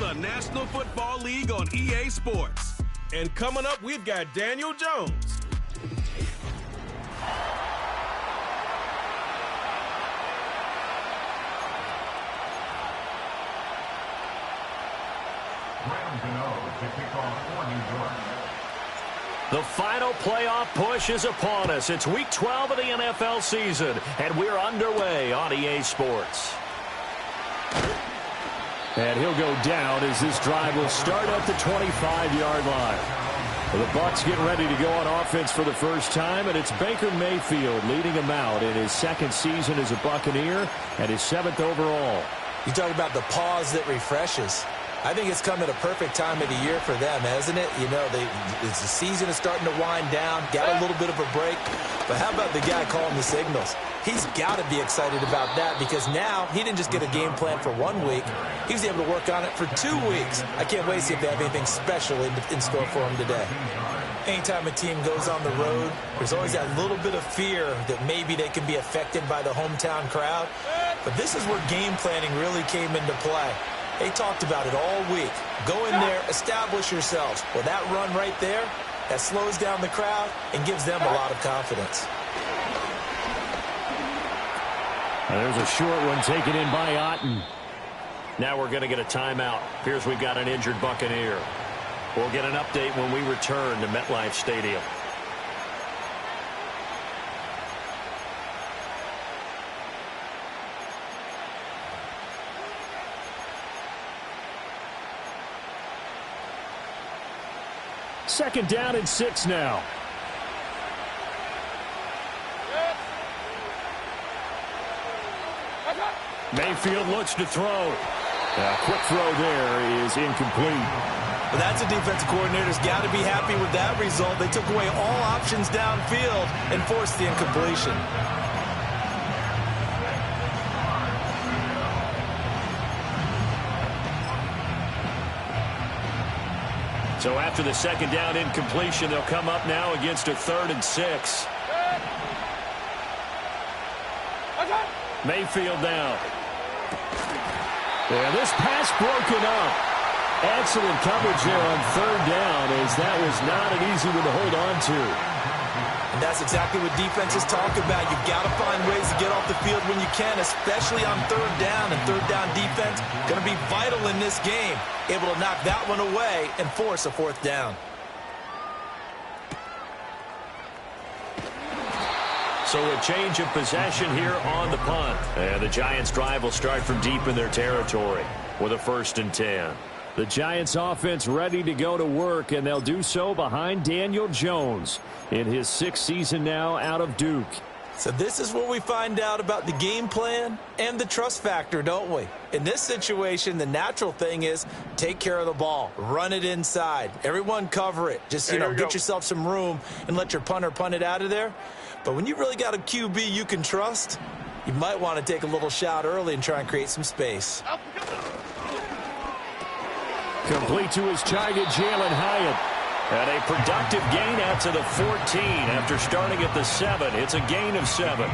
the National Football League on EA Sports. And coming up, we've got Daniel Jones. The final playoff push is upon us. It's Week 12 of the NFL season, and we're underway on EA Sports. And he'll go down as this drive will start at the 25-yard line. Well, the Bucs getting ready to go on offense for the first time, and it's Baker Mayfield leading them out in his second season as a Buccaneer and his 7th overall. You talk about the pause that refreshes. I think it's come at a perfect time of the year for them, hasn't it? You know, the season is starting to wind down, got a little bit of a break. But how about the guy calling the signals? He's got to be excited about that because now he didn't just get a game plan for 1 week. He was able to work on it for 2 weeks. I can't wait to see if they have anything special in store for him today. Anytime a team goes on the road, there's always that little bit of fear that maybe they can be affected by the hometown crowd. But this is where game planning really came into play. They talked about it all week. Go in there, establish yourselves. Well, that run right there, that slows down the crowd and gives them a lot of confidence. There's a short one taken in by Otten. Now we're going to get a timeout. Appears we've got an injured Buccaneer. We'll get an update when we return to MetLife Stadium. Second down and 6 now. Mayfield looks to throw. A quick throw there is incomplete. But that's a defensive coordinator's got to be happy with that result. They took away all options downfield and forced the incompletion. So after the second down incompletion, they'll come up now against a 3rd and 6. Mayfield now. Yeah, this pass broken up. Excellent coverage there on 3rd down, as that was not an easy one to hold on to. And that's exactly what defenses talk about. You've got to find ways to get off the field when you can, especially on 3rd down. And 3rd down defense going to be vital in this game. Able to knock that one away and force a 4th down. So a change of possession here on the punt. And the Giants' drive will start from deep in their territory with a 1st and 10. The Giants' offense ready to go to work, and they'll do so behind Daniel Jones in his 6th season now out of Duke. So this is where we find out about the game plan and the trust factor, don't we? In this situation, the natural thing is take care of the ball, run it inside. Everyone cover it. Just, get yourself some room and let your punter punt it out of there. But when you really got a QB you can trust, you might want to take a little shot early and try and create some space. Complete to his target, Jalen Hyatt. And a productive gain out to the 14 after starting at the 7. It's a gain of 7.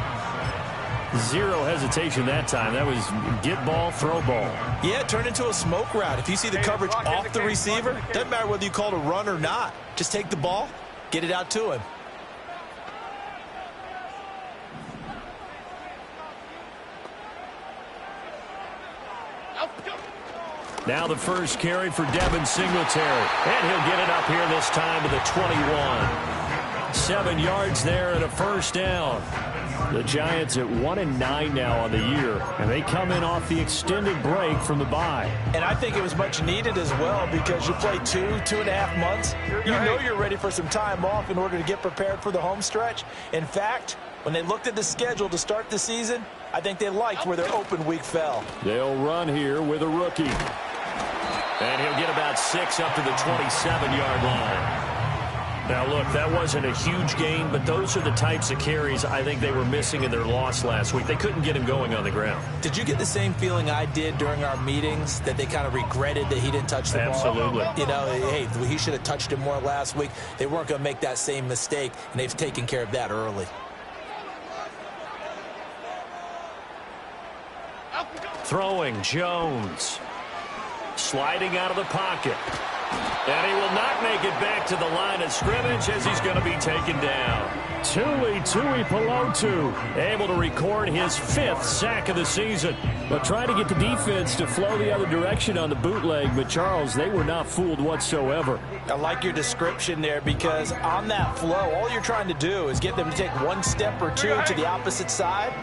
Zero hesitation that time. That was get ball, throw ball. Yeah, it turned into a smoke route. If you see the coverage off the receiver, doesn't matter whether you call it a run or not. Just take the ball, get it out to him. Now the first carry for Devin Singletary. And he'll get it up here this time to the 21. 7 yards there and a 1st down. The Giants at 1-9 now on the year. And they come in off the extended break from the bye. And I think it was much needed as well because you play 2.5 months. You know you're ready for some time off in order to get prepared for the home stretch. In fact, when they looked at the schedule to start the season, I think they liked where their open week fell. They'll run here with a rookie. And he'll get about 6 up to the 27-yard line. Now, look, that wasn't a huge gain, but those are the types of carries I think they were missing in their loss last week. They couldn't get him going on the ground. Did you get the same feeling I did during our meetings, that they kind of regretted that he didn't touch the ball? Absolutely. You know, hey, he should have touched it more last week. They weren't going to make that same mistake, and they've taken care of that early. Throwing Jones. sliding out of the pocket. And he will not make it back to the line of scrimmage as he's going to be taken down. Tui Pelotu able to record his 5th sack of the season. But trying to get the defense to flow the other direction on the bootleg. But, Charles, they were not fooled whatsoever. I like your description there because on that flow, all you're trying to do is get them to take one step or two to the opposite side,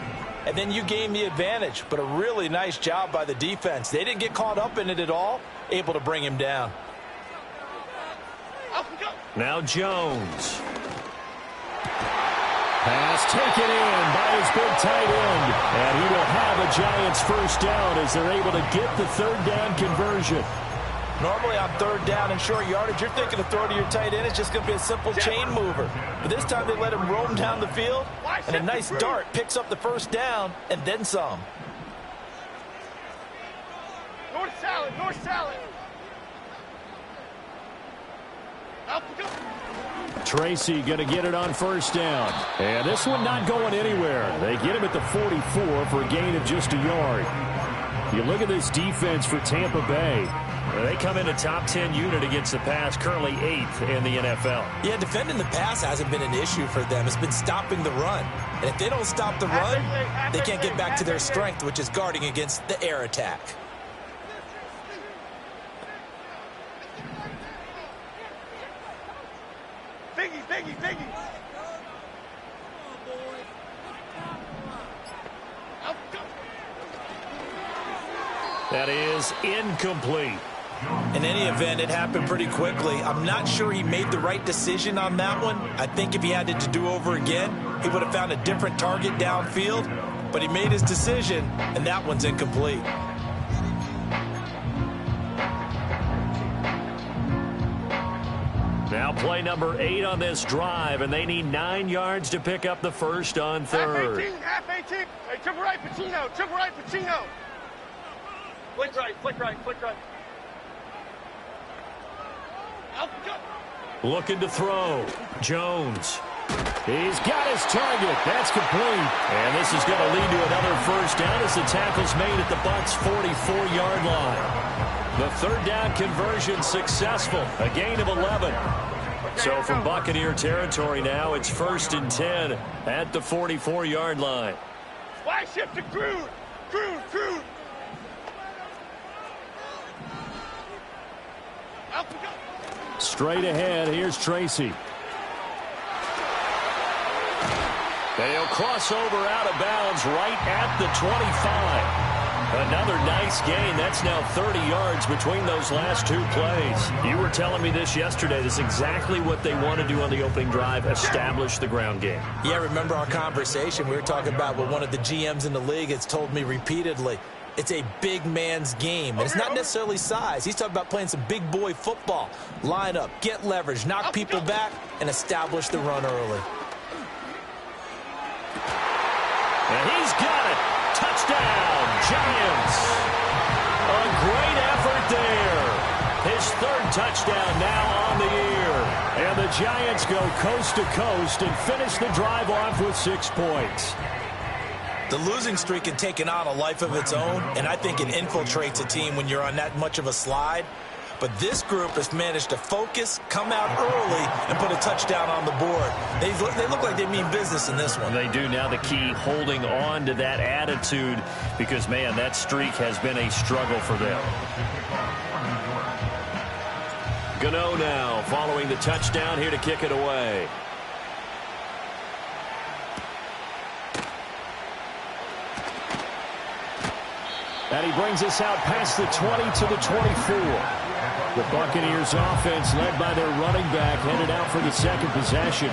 and then you gain the advantage. But a really nice job by the defense. They didn't get caught up in it at all, able to bring him down. Now Jones. Pass taken in by his big tight end. And he will have a Giants first down as they're able to get the 3rd down conversion. Normally on 3rd down and short yardage, you're thinking of throw to your tight end. It's just going to be a simple chain mover. But this time they let him roam down the field, and a nice dart picks up the first down and then some. North salad, north salad. Tracy going to get it on first down. And this one not going anywhere. They get him at the 44 for a gain of just a yard. You look at this defense for Tampa Bay. They come in a top 10 unit against the pass, currently 8th in the NFL. Yeah, defending the pass hasn't been an issue for them. It's been stopping the run. And if they don't stop the run, they can't get back to their strength, which is guarding against the air attack. Biggie. That is incomplete. In any event, it happened pretty quickly. I'm not sure he made the right decision on that one. I think if he had it to do over again, he would have found a different target downfield. But he made his decision, and that one's incomplete. Now play number 8 on this drive, and they need 9 yards to pick up the first on 3rd. Half 18. Hey, triple right, Pacino. Flick right. Looking to throw. Jones. He's got his target. That's complete. And this is going to lead to another first down as the tackle's made at the Bucs' 44-yard line. The 3rd down conversion successful. A gain of 11. So from Buccaneer territory now, it's 1st and 10 at the 44-yard line. Wide shift to Crude. Straight ahead, here's Tracy. They'll cross over out of bounds right at the 25. Another nice gain. That's now 30 yards between those last 2 plays. You were telling me this yesterday. This is exactly what they want to do on the opening drive, establish the ground game. Yeah, remember our conversation. We were talking about what one of the GMs in the league has told me repeatedly. It's a big man's game. And it's not necessarily size. He's talking about playing some big boy football. Line up, get leverage, knock people back, and establish the run early. And he's got it. Touchdown, Giants. A great effort there. His 3rd touchdown now on the year. And the Giants go coast to coast and finish the drive off with 6 points. The losing streak had taken on a life of its own, and I think it infiltrates a team when you're on that much of a slide. But this group has managed to focus, come out early, and put a touchdown on the board. They look like they mean business in this one. They do. Now the key, holding on to that attitude, because, man, that streak has been a struggle for them. Gano now following the touchdown here to kick it away. And he brings us out past the 20 to the 24. The Buccaneers offense, led by their running back, headed out for the 2nd possession.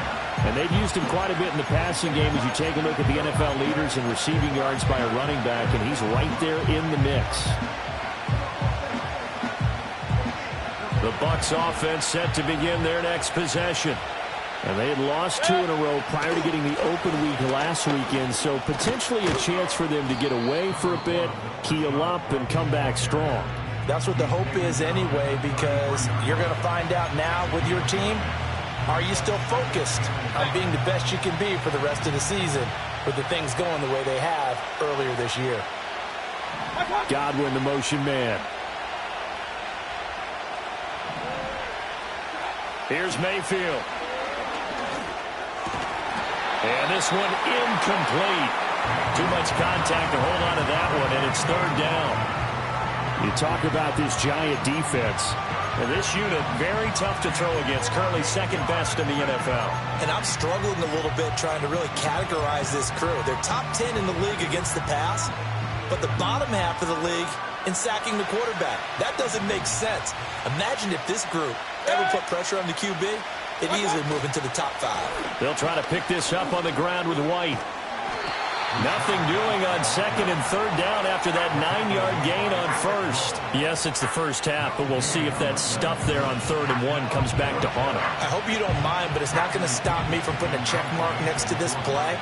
And they've used him quite a bit in the passing game as you take a look at the NFL leaders in receiving yards by a running back, and he's right there in the mix. The Bucs offense set to begin their next possession. And they had lost 2 in a row prior to getting the open week last weekend, so potentially a chance for them to get away for a bit, keel up, and come back strong. That's what the hope is anyway, because you're going to find out now with your team, are you still focused on being the best you can be for the rest of the season with the things going the way they have earlier this year? Godwin, the motion man. Here's Mayfield. And this one incomplete. Too much contact to hold on to that one, and it's third down. You talk about this Giant defense. And this unit, very tough to throw against. Currently second best in the NFL. And I'm struggling a little bit trying to really categorize this crew. They're top 10 in the league against the pass, but the bottom half of the league in sacking the quarterback. That doesn't make sense. Imagine if this group ever put pressure on the QB, it'd easily move into the top 5. They'll try to pick this up on the ground with White. Nothing doing on second and third down after that 9-yard gain on first. Yes, it's the first half, but we'll see if that stuff there on 3rd and 1 comes back to haunt them. I hope you don't mind, but it's not going to stop me from putting a check mark next to this play.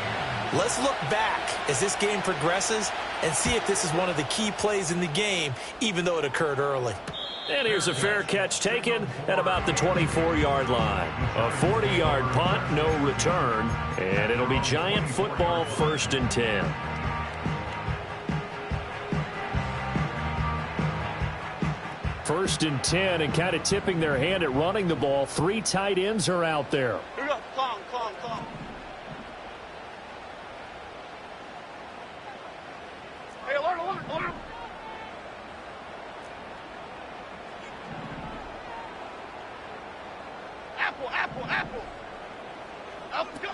Let's look back as this game progresses and see if this is one of the key plays in the game, even though it occurred early. And here's a fair catch taken at about the 24-yard line. A 40-yard punt, no return, and it'll be Giant football 1st and 10. First and 10, and kind of tipping their hand at running the ball. 3 tight ends are out there. Here we go. Calm. Hey, alert. Apple. Go.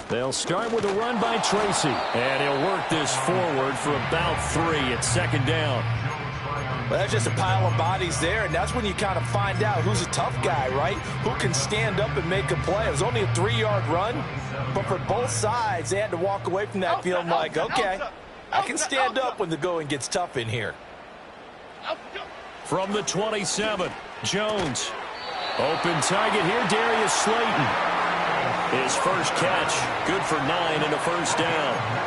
They'll start with a run by Tracy, and he'll work this forward for about 3 at 2nd down. Well, that's just a pile of bodies there, and that's when you kind of find out who's a tough guy, right? Who can stand up and make a play. It was only a 3-yard run, but for both sides, they had to walk away from that feeling like, okay, I can stand up when the going gets tough in here. From the 27, Jones. Open target here, Darius Slayton. His first catch, good for 9 and a first down.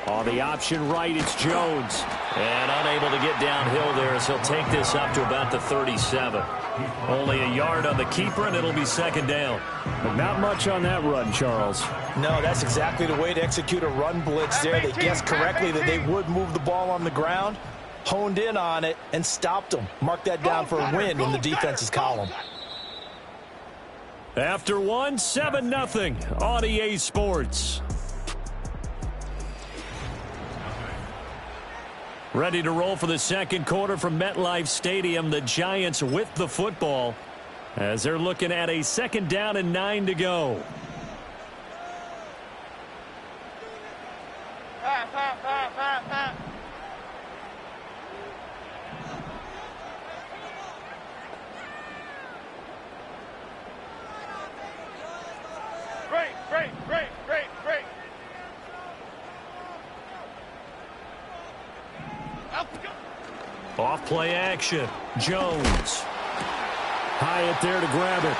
On the option right, it's Jones. And unable to get downhill there, so he'll take this up to about the 37. Only a yard on the keeper, and it'll be 2nd down. But not much on that run, Charles. No, that's exactly the way to execute a run blitz there. They guessed correctly that they would move the ball on the ground, honed in on it, and stopped them. Mark that down for a win in the defense's column. After 1, 7-0 on EA Sports. Ready to roll for the second quarter from MetLife Stadium. The Giants with the football as they're looking at a 2nd down and 9 to go. Great. Off play action. Jones. Hyatt there to grab it.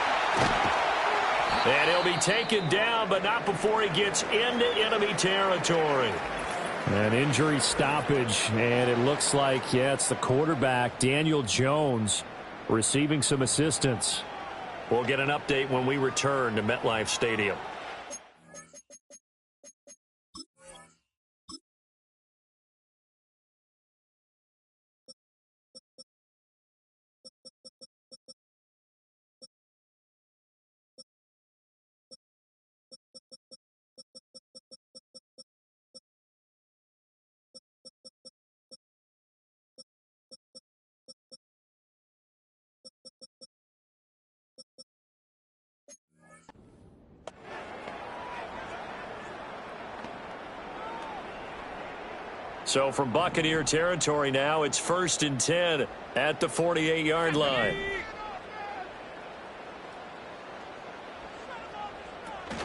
And he'll be taken down, but not before he gets into enemy territory. An injury stoppage, and it looks like, it's the quarterback, Daniel Jones, receiving some assistance. We'll get an update when we return to MetLife Stadium. So from Buccaneer territory now, it's 1st and 10 at the 48-yard line.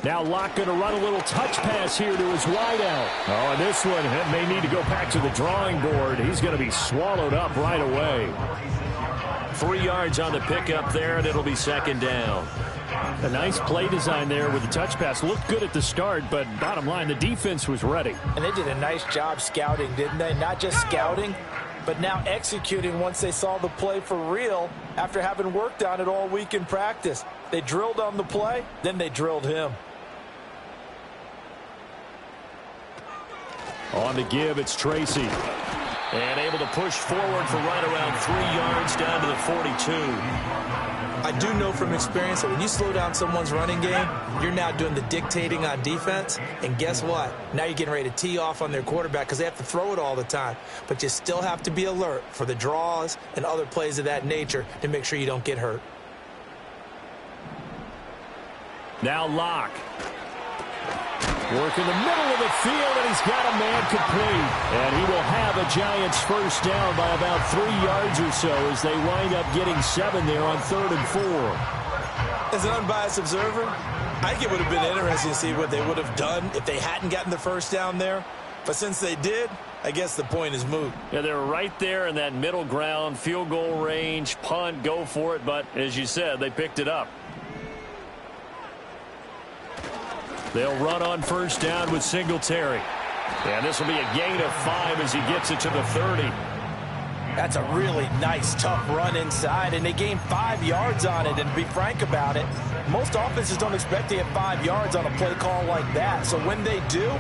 Now Locke going to run a little touch pass here to his wideout. Oh, and this one may need to go back to the drawing board. He's going to be swallowed up right away. 3 yards on the pickup there, and it'll be 2nd down. A nice play design there with the touch pass. Looked good at the start, but bottom line, the defense was ready. And they did a nice job scouting, didn't they? Not just scouting, but now executing once they saw the play for real after having worked on it all week in practice. They drilled on the play, then they drilled him. On the give, it's Tracy. And able to push forward for right around 3 yards down to the 42. I do know from experience that when you slow down someone's running game, you're now doing the dictating on defense. And guess what? Now you're getting ready to tee off on their quarterback because they have to throw it all the time. But you still have to be alert for the draws and other plays of that nature to make sure you don't get hurt. Now Locke. Work in the middle of the field, and he's got a man complete. And he will have a Giants first down by about 3 yards or so as they wind up getting 7 there on 3rd and 4. As an unbiased observer, I think it would have been interesting to see what they would have done if they hadn't gotten the first down there. But since they did, I guess the point is moot. Yeah, they're right there in that middle ground, field goal range, punt, go for it. But as you said, they picked it up. They'll run on first down with Singletary. And this will be a gain of 5 as he gets it to the 30. That's a really nice, tough run inside, and they gained 5 yards on it. And to be frank about it, most offenses don't expect to get 5 yards on a play call like that. So when they do,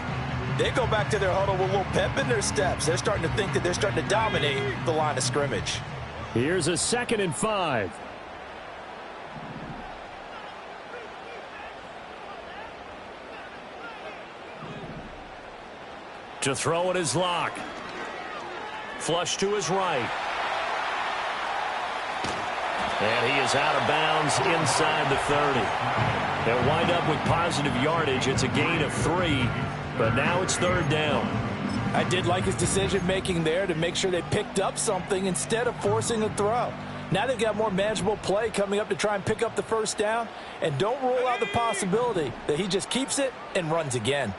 they go back to their huddle with a little pep in their steps. They're starting to think that they're starting to dominate the line of scrimmage. Here's a 2nd and 5. To throw it is Locke. Flush to his right. And he is out of bounds inside the 30. They'll wind up with positive yardage. It's a gain of 3, but now it's 3rd down. I did like his decision-making there to make sure they picked up something instead of forcing a throw. Now they've got more manageable play coming up to try and pick up the first down, and don't rule out the possibility that he just keeps it and runs again.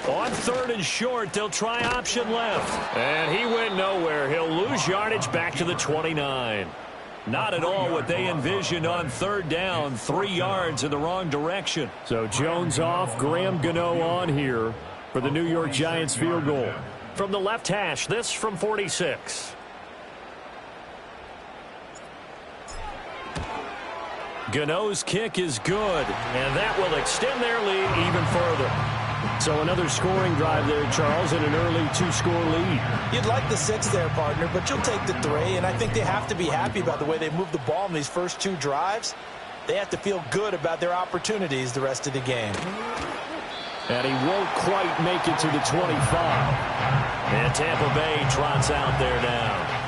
On 3rd and short, they'll try option left. And he went nowhere. He'll lose yardage back to the 29. Not at all what they envisioned on 3rd down. 3 yards in the wrong direction. So Jones off, Graham Gano on here for the New York Giants field goal. From the left hash, this from 46. Gano's kick is good, and that will extend their lead even further. So another scoring drive there, Charles, and an early 2-score lead. You'd like the 6 there, partner, but you'll take the 3, and I think they have to be happy about the way they moved the ball in these first 2 drives. They have to feel good about their opportunities the rest of the game. And he won't quite make it to the 25. And Tampa Bay trots out there now.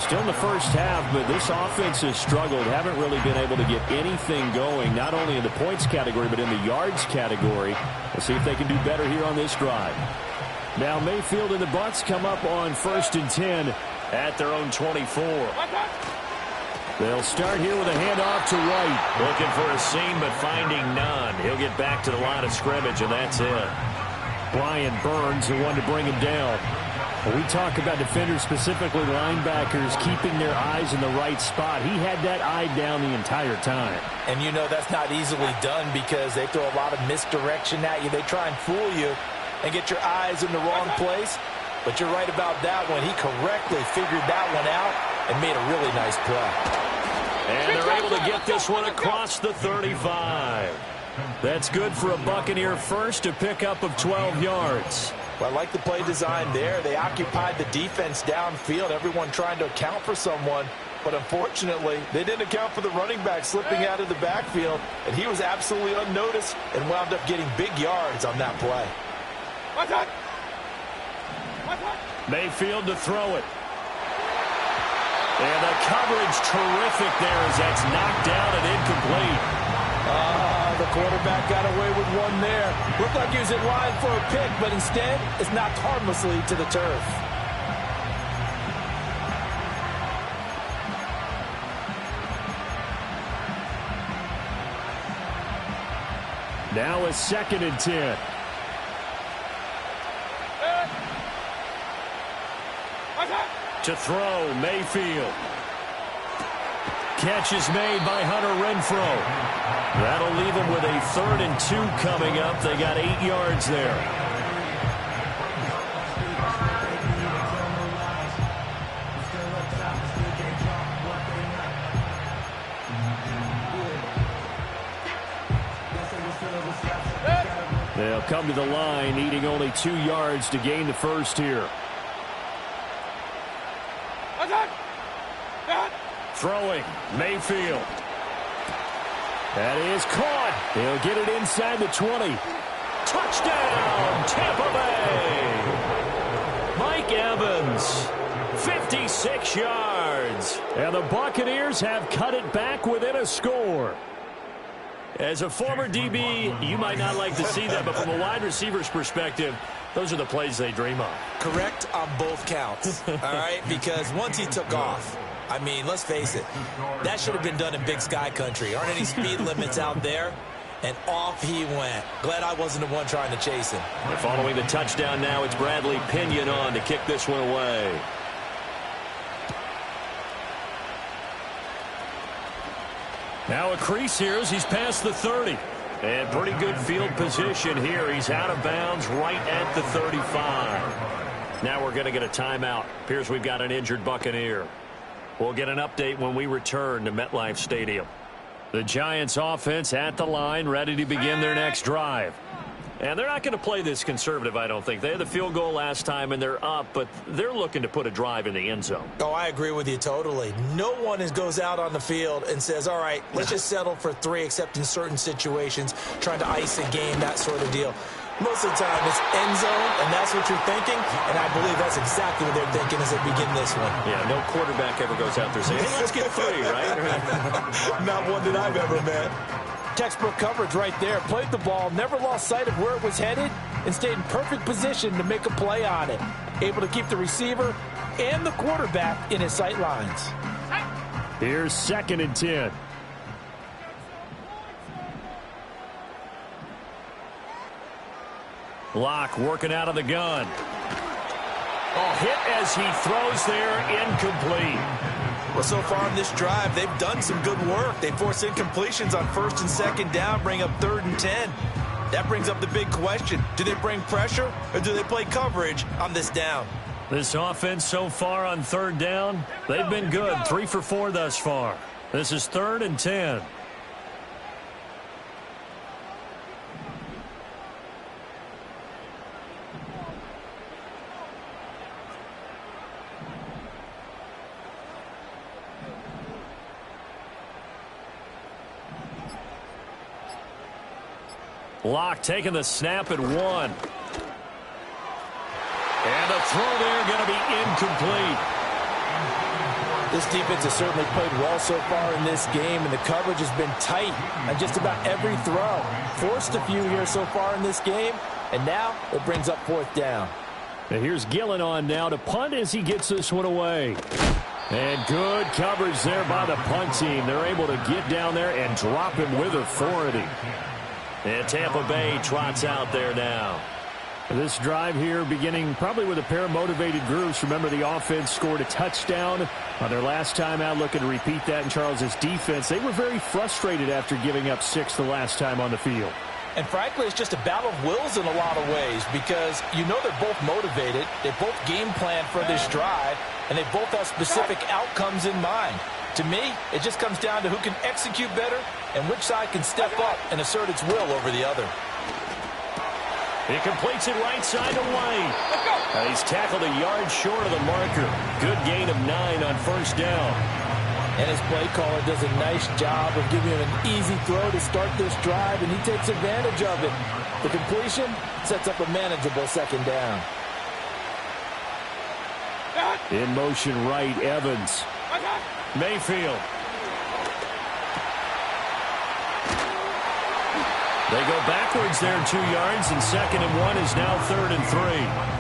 Still in the first half, but this offense has struggled. Haven't really been able to get anything going, not only in the points category, but in the yards category. We'll see if they can do better here on this drive. Now Mayfield and the Bucs come up on 1st and 10 at their own 24. They'll start here with a handoff to White. Looking for a seam, but finding none. He'll get back to the line of scrimmage, and that's it. Brian Burns, the one to bring him down. We talk about defenders, specifically linebackers, keeping their eyes in the right spot. He had that eye down the entire time. And you know that's not easily done because they throw a lot of misdirection at you. They try and fool you and get your eyes in the wrong place. But you're right about that one. He correctly figured that one out and made a really nice play. And they're able to get this one across the 35. That's good for a Buccaneer first, a pickup of 12 yards. Well, I like the play design there. They occupied the defense downfield, everyone trying to account for someone. But unfortunately, they didn't account for the running back slipping out of the backfield, and he was absolutely unnoticed and wound up getting big yards on that play. Mayfield to throw it. And the coverage terrific there as that's knocked down and incomplete. The quarterback got away with one there. Looked like he was in line for a pick, but instead, it's knocked harmlessly to the turf. Now a 2nd and 10. To throw, Mayfield. Catch is made by Hunter Renfrow. That'll leave them with a 3rd and 2 coming up. They got 8 yards there. They'll come to the line, needing only 2 yards to gain the first here. Throwing, Mayfield. That is caught. He'll get it inside the 20. Touchdown, Tampa Bay. Mike Evans, 56 yards. And the Buccaneers have cut it back within a score. As a former DB, you might not like to see that, but from a wide receiver's perspective, those are the plays they dream of. Correct on both counts, all right? Because once he took off, I mean, let's face it, that should have been done in Big Sky Country. Aren't any speed limits out there? And off he went. Glad I wasn't the one trying to chase him. And following the touchdown now, it's Bradley Pinion on to kick this one away. Now a crease here as he's past the 30. And pretty good field position here. He's out of bounds right at the 35. Now we're going to get a timeout. Appears we've got an injured Buccaneer. We'll get an update when we return to MetLife Stadium. The Giants offense at the line, ready to begin their next drive. And they're not going to play this conservative, I don't think. They had the field goal last time, and they're up, but they're looking to put a drive in the end zone. Oh, I agree with you totally. No one goes out on the field and says, all right, let's just settle for 3, except in certain situations, trying to ice a game, that sort of deal. Most of the time, it's end zone, and that's what you're thinking, and I believe that's exactly what they're thinking as they begin this one. Yeah, no quarterback ever goes out there saying, hey, let's get 3, right? Not one that I've ever met. Textbook coverage right there. Played the ball, never lost sight of where it was headed, and stayed in perfect position to make a play on it. Able to keep the receiver and the quarterback in his sight lines. Here's 2nd and 10. Locke working out of the gun. Oh, hit as he throws there, incomplete. Well, so far in this drive, they've done some good work. They force incompletions on 1st and 2nd down, bring up 3rd and 10. That brings up the big question. Do they bring pressure or do they play coverage on this down? This offense so far on 3rd down, they've been good. 3 for 4 thus far. This is 3rd and 10. Locke taking the snap at 1. And the throw there going to be incomplete. This defense has certainly played well so far in this game, and the coverage has been tight on just about every throw. Forced a few here so far in this game, and now it brings up 4th down. And here's Gillen on now to punt as he gets this one away. And good coverage there by the punt team. They're able to get down there and drop him with authority. And Tampa Bay trots out there now. This drive here beginning probably with a pair of motivated groups. Remember, the offense scored a touchdown on their last time out, looking to repeat that in Charles's defense. They were very frustrated after giving up 6 the last time on the field. And frankly, it's just a battle of wills in a lot of ways, because you know they're both motivated. They both game plan for this drive, and they both have specific outcomes in mind. To me, it just comes down to who can execute better and which side can step up and assert its will over the other. He completes it right side to White. He's tackled a yard short of the marker. Good gain of 9 on 1st down. And his play caller does a nice job of giving him an easy throw to start this drive, and he takes advantage of it. The completion sets up a manageable 2nd down. In motion right, Evans. Mayfield. They go backwards there 2 yards, and 2nd and 1 is now 3rd and 3.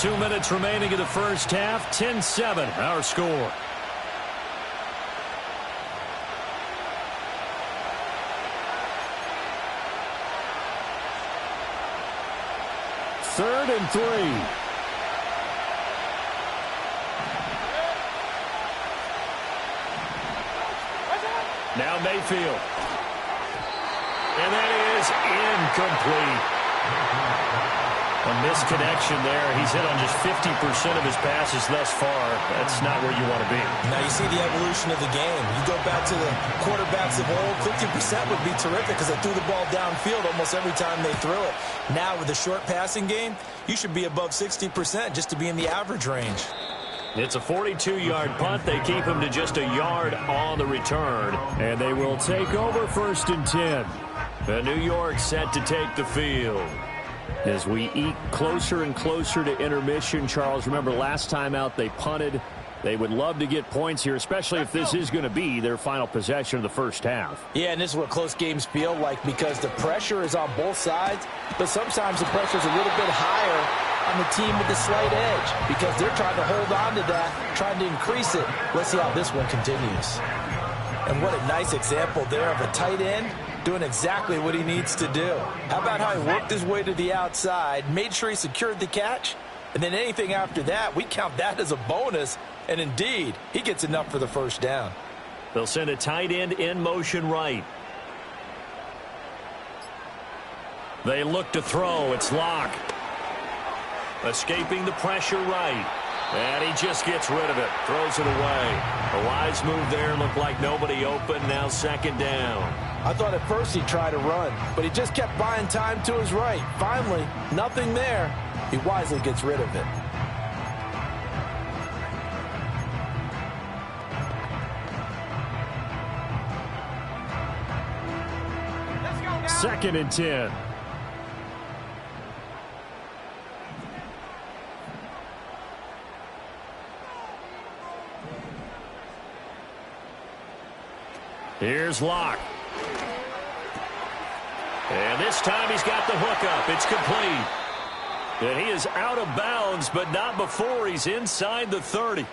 2 minutes remaining in the first half. 10-7, our score. Third and 3. Now Mayfield. And that is incomplete. A misconnection there. He's hit on just 50% of his passes thus far. That's not where you want to be. Now you see the evolution of the game. You go back to the quarterbacks of old, 50% would be terrific because they threw the ball downfield almost every time they threw it. Now with the short passing game, you should be above 60% just to be in the average range. It's a 42-yard punt. They keep him to just a yard on the return. And they will take over 1st and 10. The New York set to take the field. As we eat closer and closer to intermission, Charles, remember last time out they punted. They would love to get points here, especially if this is going to be their final possession of the first half. Yeah, and this is what close games feel like because the pressure is on both sides, but sometimes the pressure is a little bit higher on the team with the slight edge because they're trying to hold on to that, trying to increase it. Let's see how this one continues. And what a nice example there of a tight end doing exactly what he needs to do. How about how he worked his way to the outside, made sure he secured the catch, and then anything after that, we count that as a bonus. And indeed, he gets enough for the first down. They'll send a tight end in motion right. They look to throw. It's Locke. Escaping the pressure right. And he just gets rid of it. Throws it away. A wise move there. Looked like nobody open. Now 2nd down. I thought at first he'd try to run, but he just kept buying time to his right. Finally, nothing there. He wisely gets rid of it. 2nd and 10. Here's Locke. And this time he's got the hook up. It's complete. And he is out of bounds, but not before he's inside the 30.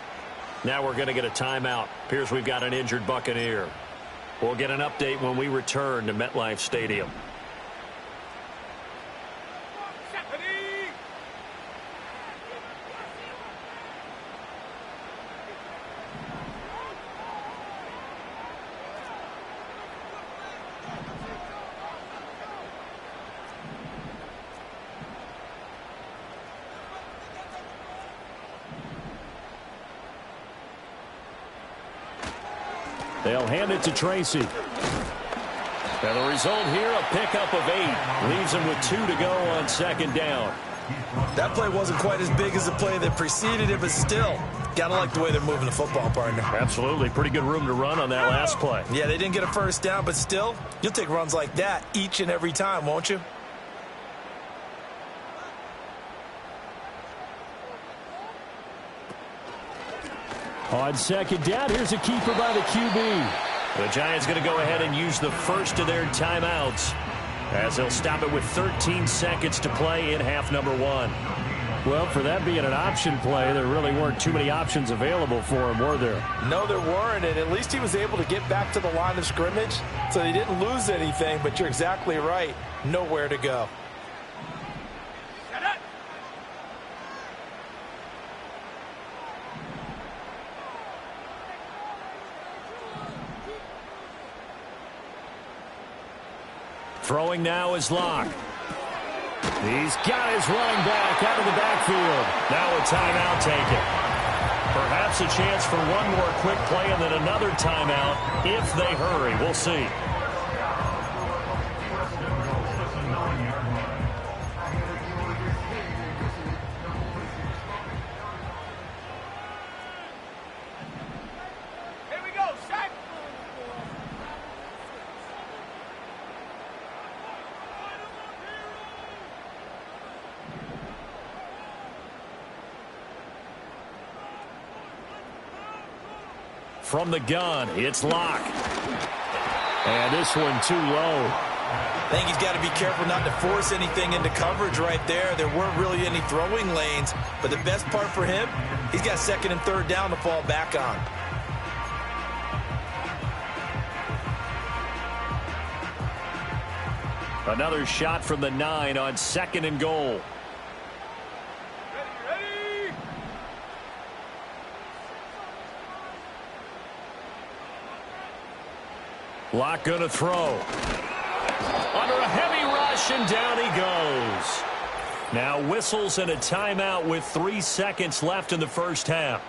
Now we're going to get a timeout. Appears we've got an injured Buccaneer. We'll get an update when we return to MetLife Stadium. They'll hand it to Tracy. And the result here, a pickup of 8. Leaves him with 2 to go on 2nd down. That play wasn't quite as big as the play that preceded it, but still, gotta like the way they're moving the football, partner. Absolutely. Pretty good room to run on that last play. Yeah, they didn't get a first down, but still, you'll take runs like that each and every time, won't you? On 2nd down, here's a keeper by the QB. The Giants going to go ahead and use the first of their timeouts as they'll stop it with 13 seconds to play in half number 1. Well, for that being an option play, there really weren't too many options available for him, were there? No, there weren't, and at least he was able to get back to the line of scrimmage, so he didn't lose anything, but you're exactly right. Nowhere to go. Throwing now is Locke. He's got his running back out of the backfield. Now a timeout taken. Perhaps a chance for one more quick play and then another timeout if they hurry. We'll see. From the gun, it's Locke. And this one too low. I think he's got to be careful not to force anything into coverage right there. There weren't really any throwing lanes, but the best part for him, he's got second and third down to fall back on. Another shot from the 9 on 2nd and goal. Ready. Locke going to throw. Under a heavy rush, and down he goes. Now whistles and a timeout with 3 seconds left in the first half.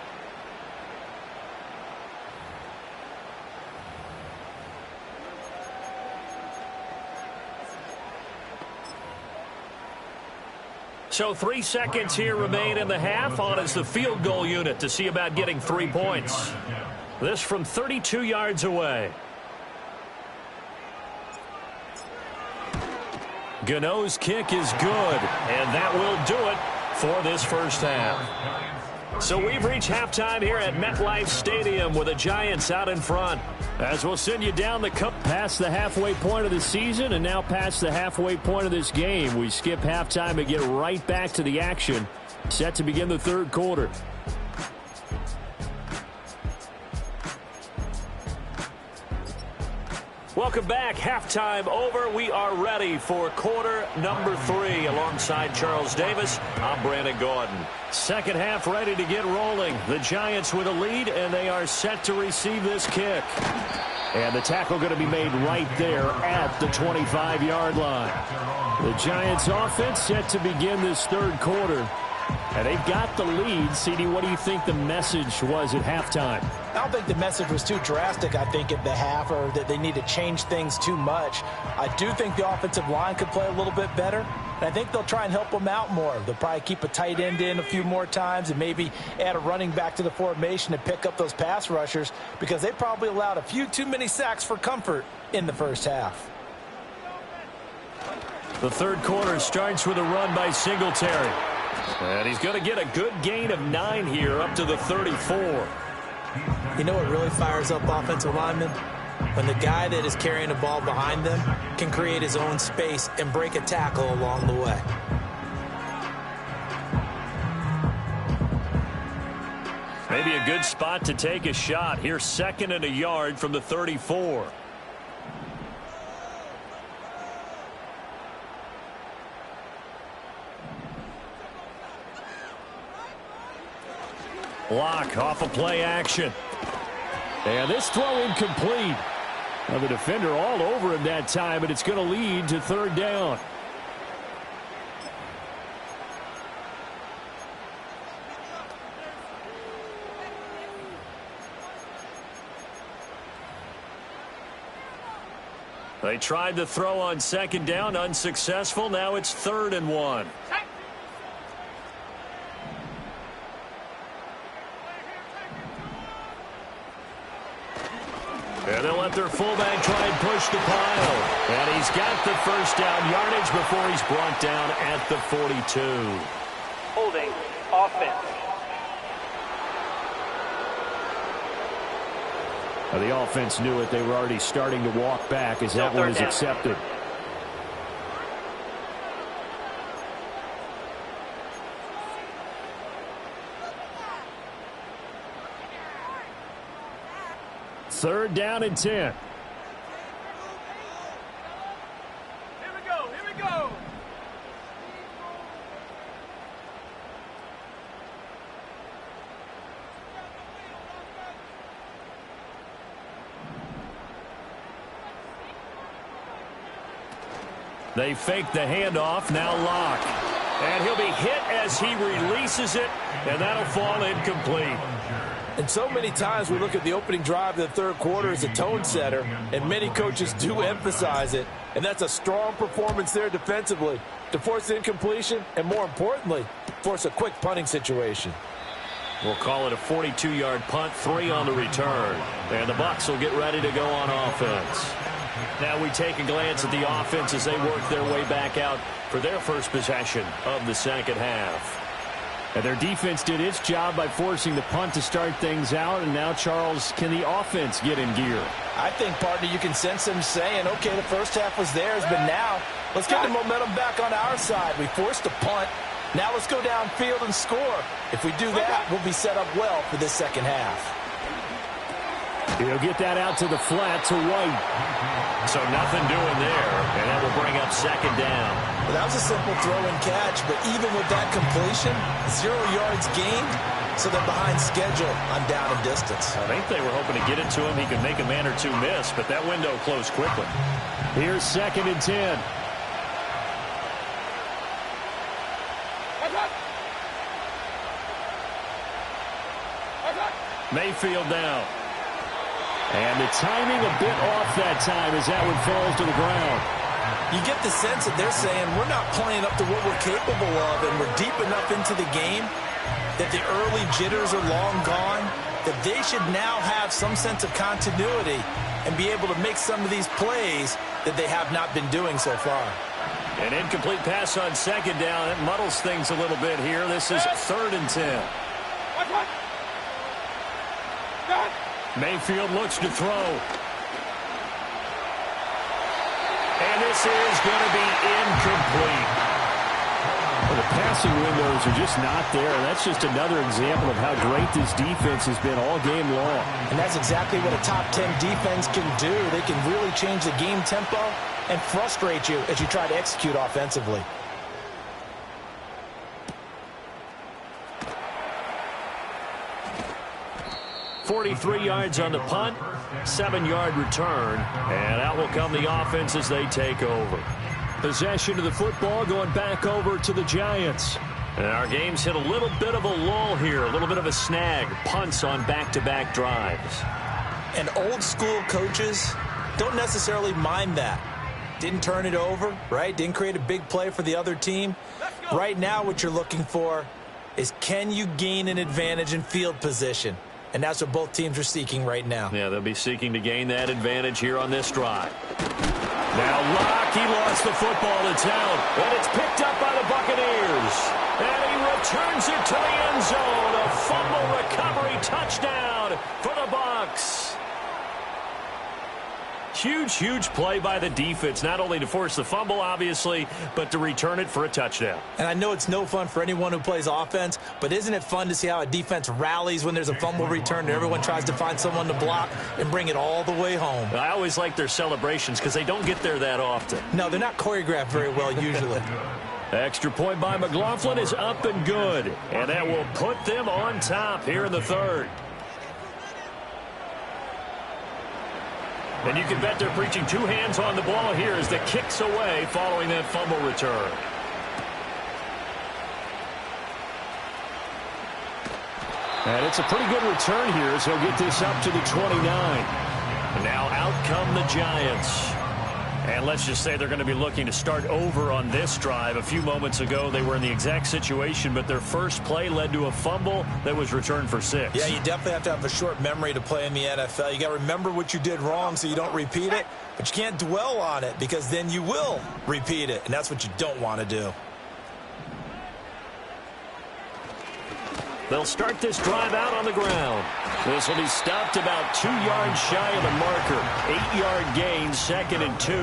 So 3 seconds here remain in the half. On is the field goal unit to see about getting 3 points. This from 32 yards away. Gano's kick is good, and that will do it for this first half. So we've reached halftime here at MetLife Stadium with the Giants out in front. As we'll send you down the cup past the halfway point of the season and now past the halfway point of this game. We skip halftime and get right back to the action. Set to begin the third quarter. Welcome back. Halftime over. We are ready for quarter number 3. Alongside Charles Davis, I'm Brandon Gordon. Second half ready to get rolling. The Giants with a lead, and they are set to receive this kick. And the tackle going to be made right there at the 25-yard line. The Giants offense set to begin this third quarter. And they've got the lead. CD, what do you think the message was at halftime? I don't think the message was too drastic, I think, at the half, or that they need to change things too much. I do think the offensive line could play a little bit better, and I think they'll try and help them out more. They'll probably keep a tight end in a few more times and maybe add a running back to the formation and pick up those pass rushers, because they probably allowed a few too many sacks for comfort in the first half. The third quarter starts with a run by Singletary. And he's going to get a good gain of 9 here up to the 34. You know what really fires up offensive linemen? When the guy that is carrying the ball behind them can create his own space and break a tackle along the way. Maybe a good spot to take a shot. Here's 2nd and a yard from the 34. Locke off of play action. And this throw incomplete. Now the defender all over him that time, and it's going to lead to third down. They tried the throw on 2nd down, unsuccessful. Now it's 3rd and 1. And they'll let their fullback try and push the pile. And he's got the first down yardage before he's brought down at the 42. Holding offense. Now the offense knew it. They were already starting to walk back as that one is accepted. Third down and 10. Here we go. They fake the handoff. Now Locke. And he'll be hit as he releases it, and that'll fall incomplete. And so many times we look at the opening drive of the third quarter as a tone setter, and many coaches do emphasize it. And that's a strong performance there defensively to force incompletion and, more importantly, force a quick punting situation. We'll call it a 42-yard punt, 3 on the return. And the Bucs will get ready to go on offense. Now we take a glance at the offense as they work their way back out for their first possession of the second half. And their defense did its job by forcing the punt to start things out. And now, Charles, can the offense get in gear? I think, partner, you can sense him saying, okay, the first half was theirs, but now let's get the momentum back on our side. We forced a punt. Now let's go downfield and score. If we do that, we'll be set up well for this second half. He'll get that out to the flat to White. So nothing doing there, and that will bring up second down. Well, that was a simple throw and catch, but even with that completion, 0 yards gained, so they're behind schedule on down and distance. I think they were hoping to get it to him. He could make a man or two miss, but that window closed quickly. Here's 2nd and 10. Mayfield down. And the timing a bit off that time as that one falls to the ground. You get the sense that they're saying we're not playing up to what we're capable of, and we're deep enough into the game that the early jitters are long gone, that they should now have some sense of continuity and be able to make some of these plays that they have not been doing so far. An incomplete pass on second down. It muddles things a little bit here. This is 3rd and 10. Mayfield looks to throw. And this is going to be incomplete. Well, the passing windows are just not there. That's just another example of how great this defense has been all game long. And that's exactly what a top 10 defense can do. They can really change the game tempo and frustrate you as you try to execute offensively. 43 yards on the punt, 7-yard return, and out will come the offense as they take over. Possession of the football going back over to the Giants. And our game's hit a little bit of a lull here, a little bit of a snag, punts on back-to-back drives. And old school coaches don't necessarily mind that. Didn't turn it over, right? Didn't create a big play for the other team. Right now what you're looking for is, can you gain an advantage in field position? And that's what both teams are seeking right now. Yeah, they'll be seeking to gain that advantage here on this drive. Now Locke, he lost the football to town, and it's picked up by the Buccaneers. And he returns it to the end zone. A fumble recovery touchdown for the Bucs. Huge, huge play by the defense, not only to force the fumble, obviously, but to return it for a touchdown. And I know it's no fun for anyone who plays offense, but isn't it fun to see how a defense rallies when there's a fumble return and everyone tries to find someone to block and bring it all the way home? I always like their celebrations because they don't get there that often. No, they're not choreographed very well usually. Extra point by McLaughlin is up and good, and that will put them on top here in the third. And you can bet they're preaching two hands on the ball here as the kick's away following that fumble return. And it's a pretty good return here as he'll get this up to the 29. And now out come the Giants. And let's just say they're going to be looking to start over on this drive. A few moments ago, they were in the exact situation, but their first play led to a fumble that was returned for 6. Yeah, you definitely have to have a short memory to play in the NFL. You got to remember what you did wrong so you don't repeat it, but you can't dwell on it because then you will repeat it, and that's what you don't want to do. They'll start this drive out on the ground. This will be stopped about 2 yards shy of the marker. 8-yard gain, 2nd and 2.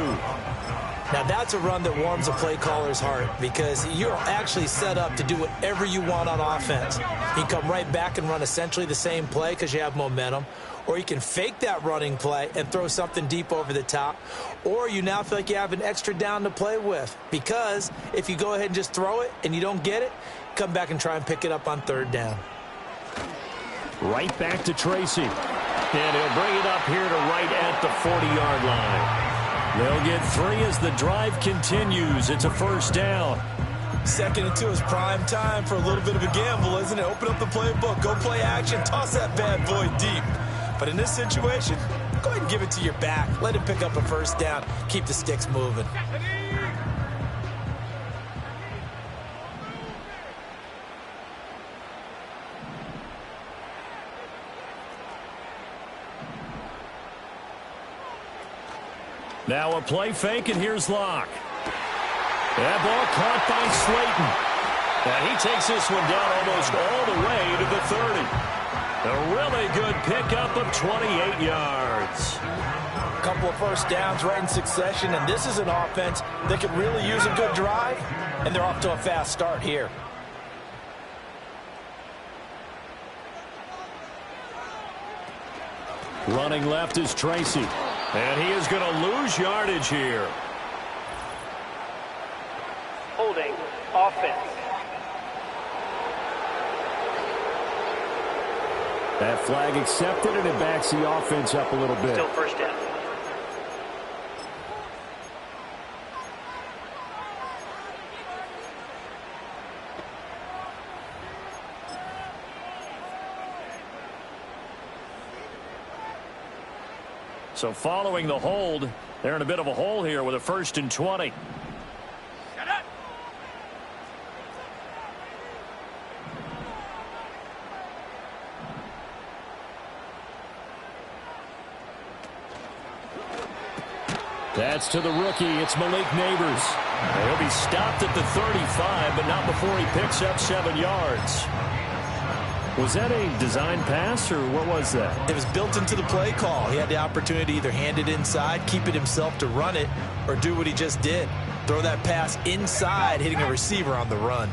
Now that's a run that warms a play caller's heart because you're actually set up to do whatever you want on offense. You can come right back and run essentially the same play because you have momentum, or you can fake that running play and throw something deep over the top, or you now feel like you have an extra down to play with because if you go ahead and just throw it and you don't get it, come back and try and pick it up on 3rd down. Right back to Tracy. And he'll bring it up here to right at the 40-yard line. They'll get 3 as the drive continues. It's a 1st down. 2nd and 2 is prime time for a little bit of a gamble, isn't it? Open up the playbook, go play action, toss that bad boy deep. But in this situation, go ahead and give it to your back. Let him pick up a 1st down. Keep the sticks moving. Now a play fake, and here's Locke. That ball caught by Slayton. And he takes this one down almost all the way to the 30. A really good pickup of 28 yards. A couple of first downs right in succession, and this is an offense that could really use a good drive, and they're off to a fast start here. Running left is Tracy. And he is going to lose yardage here. Holding. Offense. That flag accepted, and it backs the offense up a little bit. Still first down. So following the hold, they're in a bit of a hole here with a 1st and 20. Shut up. That's to the rookie. It's Malik Neighbors. He'll be stopped at the 35, but not before he picks up 7 yards. Was that a design pass, or what was that? It was built into the play call. He had the opportunity to either hand it inside, keep it himself to run it, or do what he just did. Throw that pass inside, hitting a receiver on the run.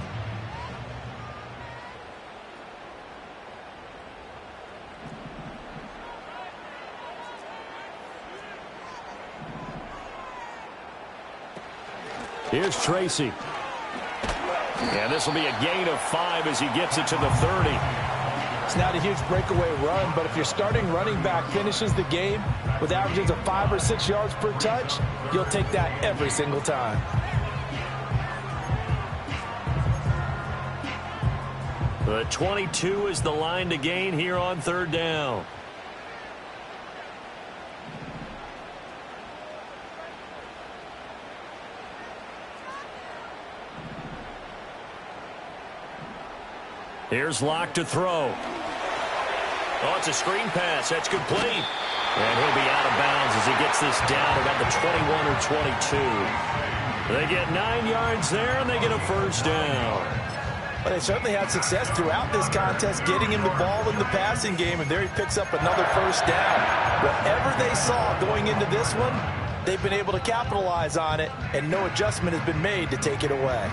Here's Tracy. And this will be a gain of 5 as he gets it to the 30. It's not a huge breakaway run, but if your starting running back finishes the game with averages of 5 or 6 yards per touch, you'll take that every single time. The 22 is the line to gain here on 3rd down. Here's Locke to throw. Oh, it's a screen pass. That's complete. And he'll be out of bounds as he gets this down about the 21 or 22. They get 9 yards there, and they get a 1st down. But they certainly had success throughout this contest getting him the ball in the passing game, and there he picks up another 1st down. Whatever they saw going into this one, they've been able to capitalize on it, and no adjustment has been made to take it away.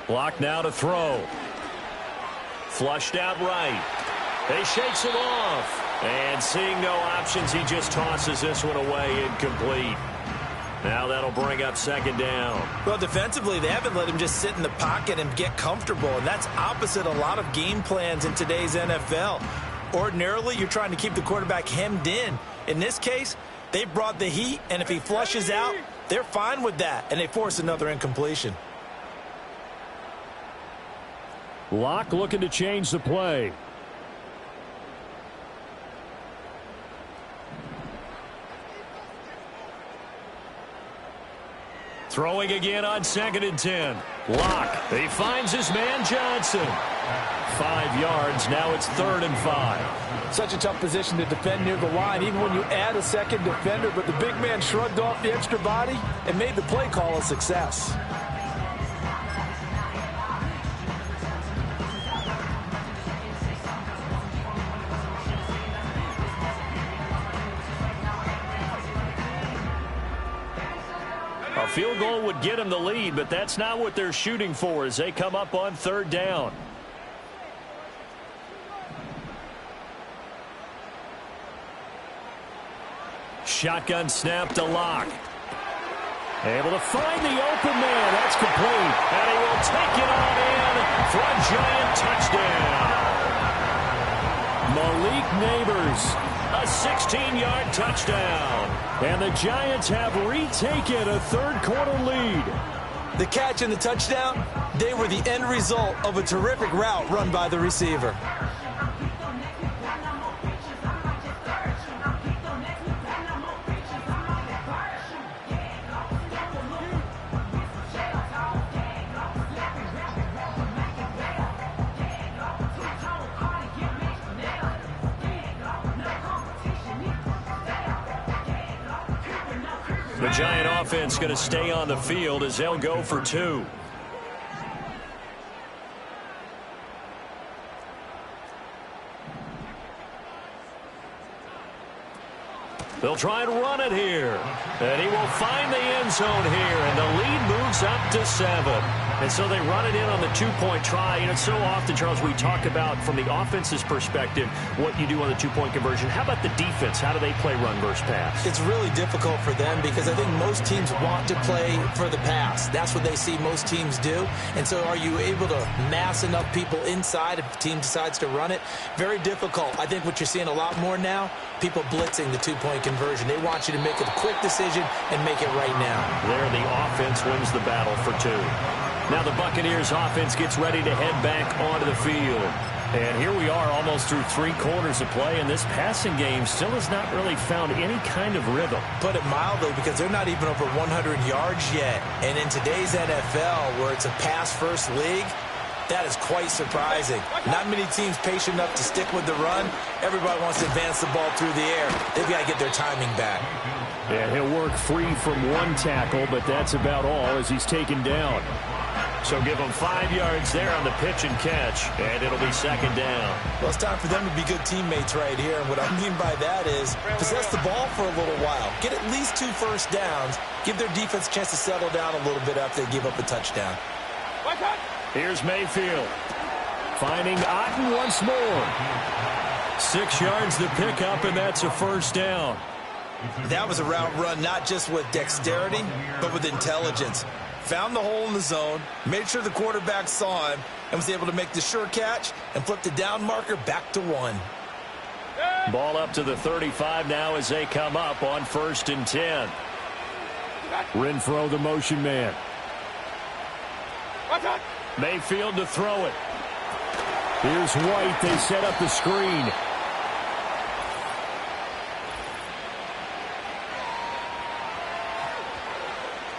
Block now to throw. Flushed out right. He shakes it off. And seeing no options, he just tosses this one away, incomplete. Now that'll bring up 2nd down. Well, defensively, they haven't let him just sit in the pocket and get comfortable, and that's opposite a lot of game plans in today's NFL. Ordinarily, you're trying to keep the quarterback hemmed in. In this case, they brought the heat, and if he flushes out, they're fine with that, and they force another incompletion. Locke looking to change the play. Throwing again on 2nd and 10. Locke. He finds his man Johnson. 5 yards. Now it's 3rd and 5. Such a tough position to defend near the line, even when you add a second defender, but the big man shrugged off the extra body and made the play call a success. A field goal would get him the lead, but that's not what they're shooting for as they come up on 3rd down. Shotgun snap to Locke. Able to find the open man. That's complete. And he will take it on in for a giant touchdown. Malik Neighbors. A 16-yard touchdown. And the Giants have retaken a 3rd quarter lead. The catch and the touchdown, they were the end result of a terrific route run by the receiver. The Giant offense going to stay on the field as they'll go for 2. They'll try and run it here. And he will find the end zone here. And the lead moves up to 7. And so they run it in on the 2-point try. You know, so often, Charles, we talk about from the offense's perspective what you do on the 2-point conversion. How about the defense? How do they play run versus pass? It's really difficult for them because I think most teams want to play for the pass. That's what they see most teams do. And so are you able to mass enough people inside if the team decides to run it? Very difficult. I think what you're seeing a lot more now, people blitzing the 2-point conversion. They want you to make a quick decision and make it right now. There, the offense wins the battle for 2. Now the Buccaneers offense gets ready to head back onto the field. And here we are almost through 3 quarters of play, and this passing game still has not really found any kind of rhythm. Put it mildly, because they're not even over 100 yards yet. And in today's NFL, where it's a pass-first league, that is quite surprising. Not many teams patient enough to stick with the run. Everybody wants to advance the ball through the air. They've got to get their timing back. Yeah, he'll work free from 1 tackle, but that's about all as he's taken down. So give him 5 yards there on the pitch and catch, and it'll be 2nd down. Well, it's time for them to be good teammates right here. And what I mean by that is possess the ball for a little while. Get at least 2 first downs. Give their defense a chance to settle down a little bit after they give up a touchdown. Here's Mayfield. Finding Otten once more. 6 yards to pick up, and that's a first down. That was a route run not just with dexterity, but with intelligence. Found the hole in the zone, made sure the quarterback saw him, and was able to make the sure catch and flip the down marker back to 1. Ball up to the 35 now as they come up on 1st and 10. Renfro, the motion man. Mayfield to throw it. Here's White. They set up the screen.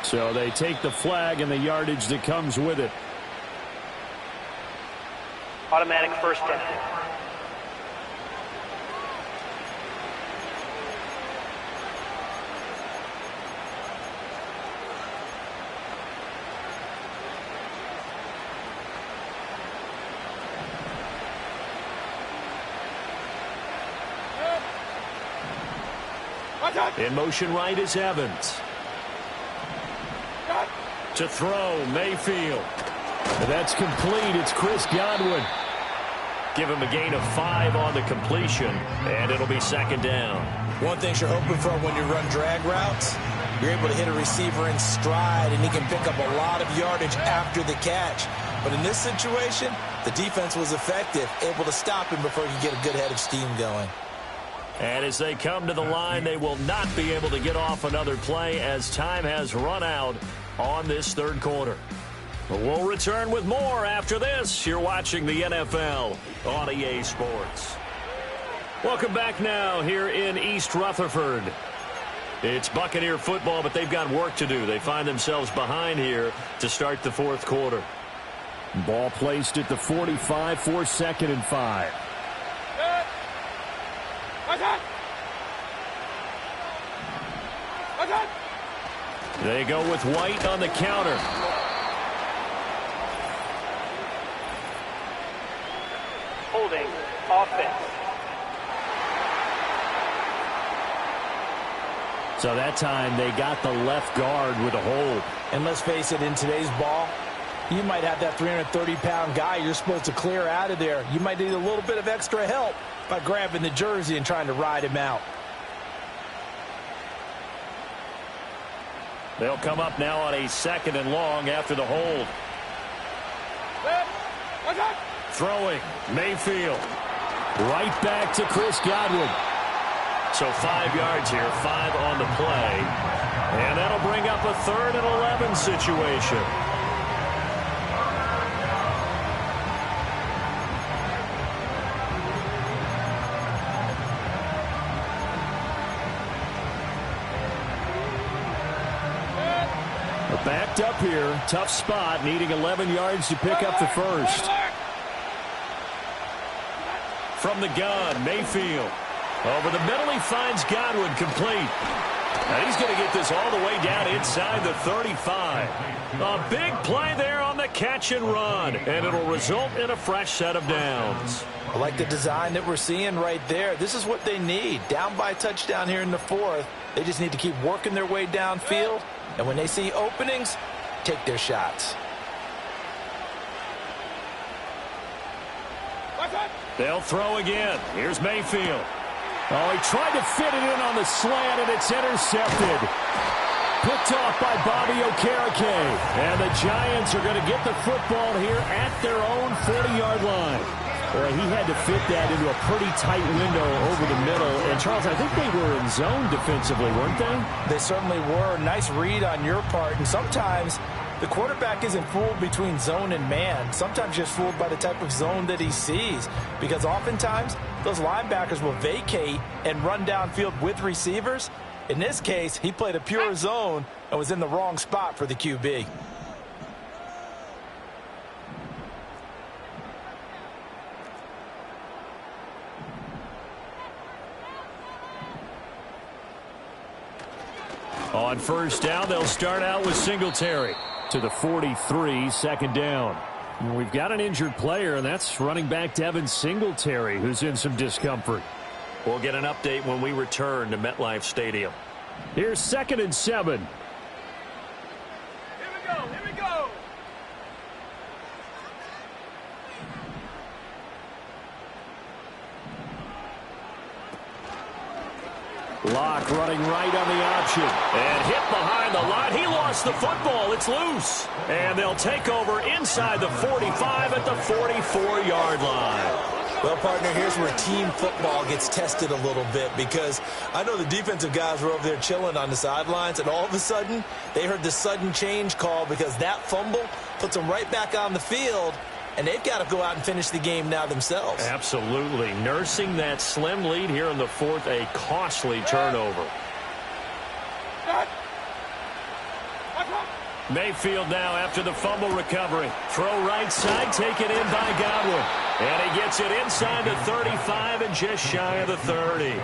So they take the flag and the yardage that comes with it. Automatic first down. In motion right is Evans. To throw, Mayfield. And that's complete. It's Chris Godwin. Give him a gain of 5 on the completion, and it'll be 2nd down. One thing you're hoping for when you run drag routes, you're able to hit a receiver in stride, and he can pick up a lot of yardage after the catch. But in this situation, the defense was effective, able to stop him before he could get a good head of steam going. And as they come to the line, they will not be able to get off another play as time has run out on this 3rd quarter. But we'll return with more after this. You're watching the NFL on EA Sports. Welcome back now here in East Rutherford. It's Buccaneer football, but they've got work to do. They find themselves behind here to start the 4th quarter. Ball placed at the 45 for 2nd and 5. They go with White on the counter. Holding offense. So that time they got the left guard with a hold. And let's face it, in today's ball, you might have that 330-pound guy you're supposed to clear out of there. You might need a little bit of extra help by grabbing the jersey and trying to ride him out. They'll come up now on a 2nd and long after the hold. Throwing, Mayfield. Right back to Chris Godwin. So 5 yards here, 5 on the play. And that'll bring up a 3rd and 11 situation. Backed up here, tough spot, needing 11 yards to pick up the 1st. From the gun, Mayfield. Over the middle, he finds Godwin complete. And he's going to get this all the way down inside the 35. A big play there on the catch and run, and it'll result in a fresh set of downs. I like the design that we're seeing right there. This is what they need. Down by a touchdown here in the fourth. They just need to keep working their way downfield, and when they see openings, take their shots. They'll throw again. Here's Mayfield. Oh, he tried to fit it in on the slant, and it's intercepted. Picked off by Bobby Okereke. And the Giants are going to get the football here at their own 40-yard line. Boy, he had to fit that into a pretty tight window over the middle. And, Charles, I think they were in zone defensively, weren't they? They certainly were. Nice read on your part. And sometimes the quarterback isn't fooled between zone and man. Sometimes just fooled by the type of zone that he sees. Because oftentimes, those linebackers will vacate and run downfield with receivers. In this case, he played a pure zone and was in the wrong spot for the QB. On first down, they'll start out with Singletary to the 43, second down. We've got an injured player, and that's running back Devin Singletary, who's in some discomfort. We'll get an update when we return to MetLife Stadium. Here's 2nd and 7. Here we go, here we go. Locke running right on the option. And hit behind the line. He lost the football. It's loose. And they'll take over inside the 45 at the 44-yard line. Well, partner, here's where team football gets tested a little bit, because I know the defensive guys were over there chilling on the sidelines, and all of a sudden they heard the sudden change call because that fumble puts them right back on the field, and they've got to go out and finish the game now themselves. Absolutely. Nursing that slim lead here in the fourth, a costly turnover. Mayfield now after the fumble recovery. Throw right side, taken in by Godwin. And he gets it inside the 35 and just shy of the 30.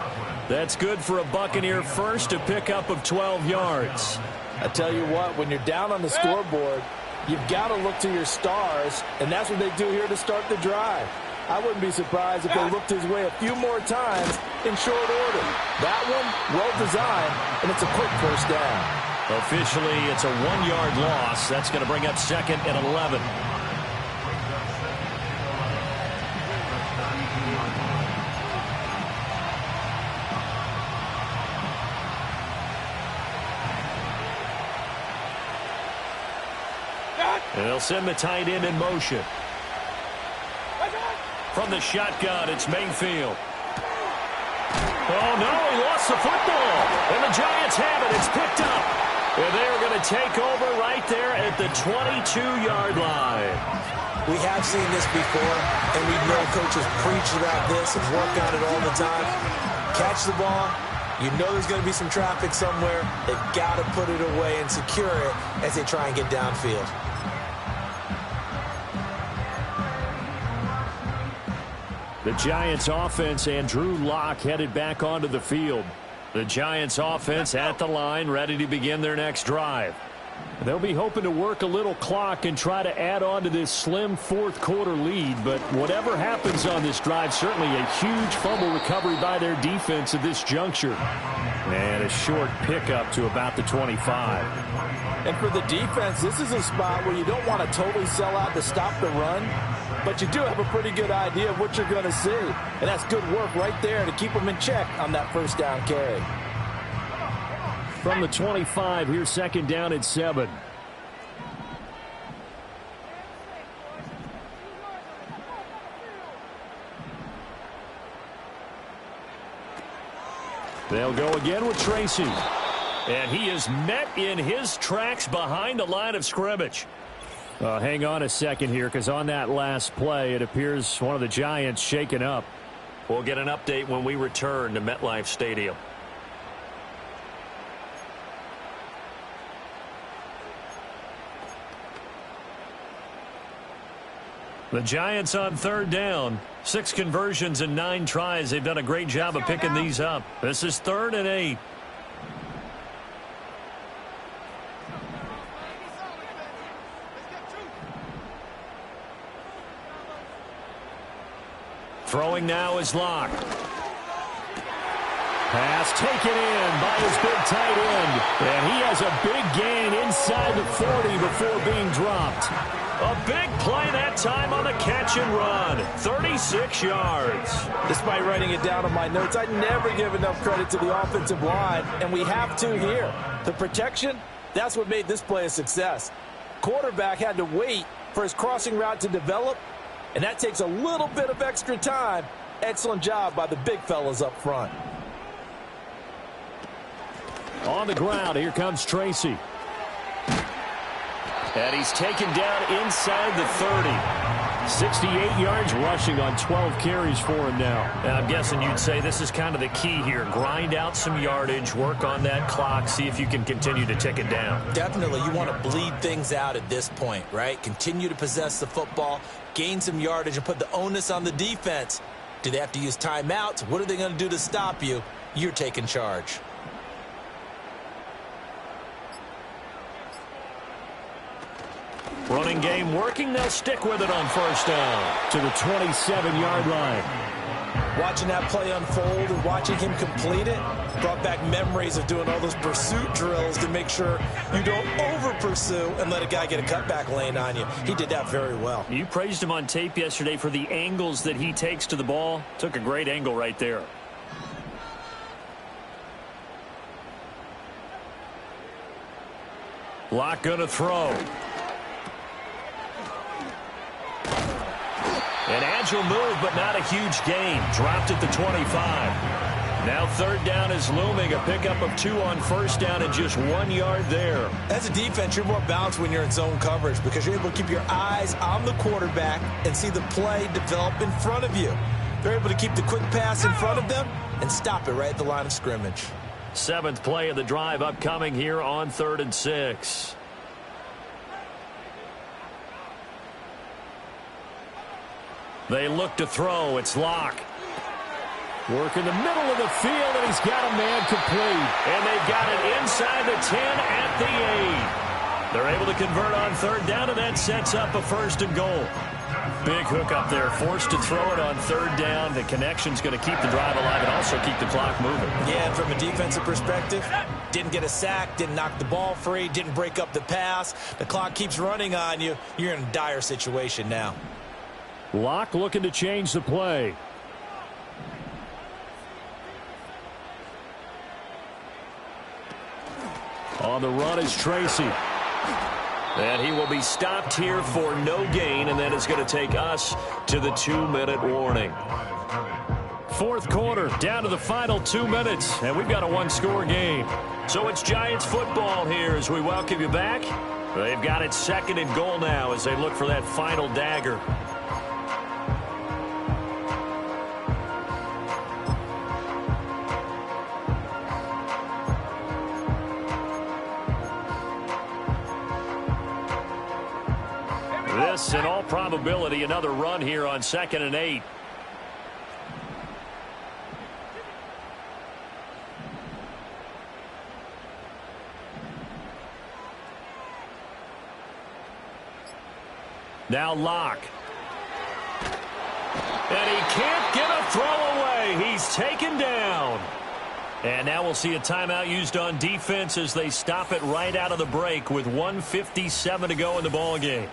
That's good for a Buccaneer first, a pickup of 12 yards. I tell you what, when you're down on the scoreboard, you've got to look to your stars, and that's what they do here to start the drive. I wouldn't be surprised if they looked his way a few more times in short order. That one, well designed, and it's a quick first down. Officially, it's a 1-yard loss. That's going to bring up 2nd and 11. And they'll send the tight end in motion. From the shotgun, it's Mayfield. Oh, no, he lost the football. And the Giants have it. It's picked up. And they're going to take over right there at the 22-yard line. We have seen this before, and we know coaches preach about this and work on it all the time. Catch the ball. You know there's going to be some traffic somewhere. They've got to put it away and secure it as they try and get downfield. The Giants offense and Drew Lock headed back onto the field. The Giants offense at the line, ready to begin their next drive. They'll be hoping to work a little clock and try to add on to this slim fourth quarter lead. But whatever happens on this drive, certainly a huge fumble recovery by their defense at this juncture. And a short pickup to about the 25. And for the defense, this is a spot where you don't want to totally sell out to stop the run, but you do have a pretty good idea of what you're going to see. And that's good work right there to keep them in check on that first down carry. From the 25, here's 2nd down at 7. They'll go again with Tracy. And he is met in his tracks behind the line of scrimmage. Hang on a second here, because on that last play, it appears one of the Giants shaken up. We'll get an update when we return to MetLife Stadium. The Giants on 3rd down. 6 conversions and 9 tries. They've done a great job of picking these up. This is 3rd and 8. Throwing now is Locke. Pass taken in by his big tight end. And he has a big gain inside the 40 before being dropped. A big play that time on the catch and run. 36 yards. Despite writing it down on my notes, I never give enough credit to the offensive line, and we have to here. The protection, that's what made this play a success. Quarterback had to wait for his crossing route to develop, and that takes a little bit of extra time. Excellent job by the big fellas up front. On the ground, here comes Tracy. And he's taken down inside the 30. 68 yards rushing on 12 carries for him now. And I'm guessing you'd say this is kind of the key here. Grind out some yardage, work on that clock, see if you can continue to tick it down. Definitely, you want to bleed things out at this point, right? Continue to possess the football, gain some yardage, and put the onus on the defense. Do they have to use timeouts? What are they going to do to stop you? You're taking charge. Running game working. They'll stick with it on first down. To the 27-yard line. Watching that play unfold and watching him complete it brought back memories of doing all those pursuit drills to make sure you don't over-pursue and let a guy get a cutback lane on you. He did that very well. You praised him on tape yesterday for the angles that he takes to the ball. Took a great angle right there. Locke gonna throw. An agile move, but not a huge gain. Dropped at the 25. Now third down is looming. A pickup of 2 on first down and just 1 yard there. As a defense, you're more balanced when you're in zone coverage because you're able to keep your eyes on the quarterback and see the play develop in front of you. They're able to keep the quick pass in front of them and stop it right at the line of scrimmage. 7th play of the drive upcoming here on 3rd and 6. They look to throw. It's Locke. Work in the middle of the field, and he's got a man complete. And they've got it inside the 10 at the 8. They're able to convert on third down, and that sets up a 1st and goal. Big hook up there. Forced to throw it on third down. The connection's going to keep the drive alive and also keep the clock moving. Yeah, and from a defensive perspective, didn't get a sack, didn't knock the ball free, didn't break up the pass. The clock keeps running on you. You're in a dire situation now. Locke looking to change the play. On the run is Tracy. And he will be stopped here for no gain, and that is going to take us to the 2-minute warning. 4th quarter, down to the final 2 minutes, and we've got a 1-score game. So it's Giants football here as we welcome you back. They've got it 2nd and goal now as they look for that final dagger. This, in all probability, another run here on 2nd and 8. Now Locke. And he can't get a throw away. He's taken down. And now we'll see a timeout used on defense as they stop it right out of the break with 1:57 to go in the ball game.